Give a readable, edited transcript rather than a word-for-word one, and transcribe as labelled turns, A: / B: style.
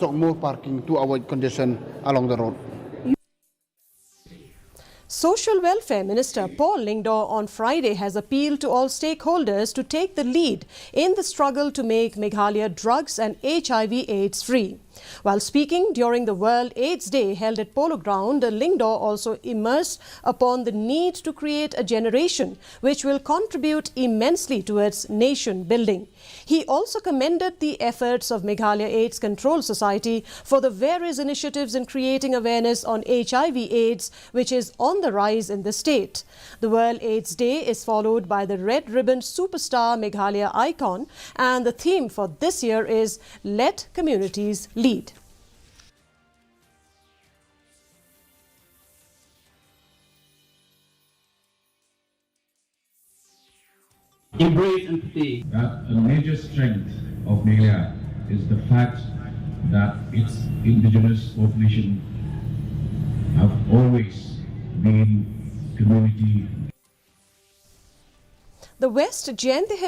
A: more parking to avoid congestion along the road.
B: Social Welfare Minister Paul on Friday has appealed to all stakeholders to take the lead in the struggle to make Meghalaya drugs and HIV/AIDS free. While speaking during the World AIDS Day held at Polo Ground, Lingdaw also immersed upon the need to create a generation which will contribute immensely towards nation building. He also commended the efforts of Meghalaya AIDS Control Society for the various initiatives in creating awareness on HIV/AIDS, which is on the rise in the state. The World AIDS Day is followed by the Red Ribbon Superstar Meghalaya Icon, and the theme for this year is Let Communities Lead.
C: Embrace empathy.
D: That a major strength of Meghalaya is the fact that its indigenous population have always been community.
B: The West Jayanti Hills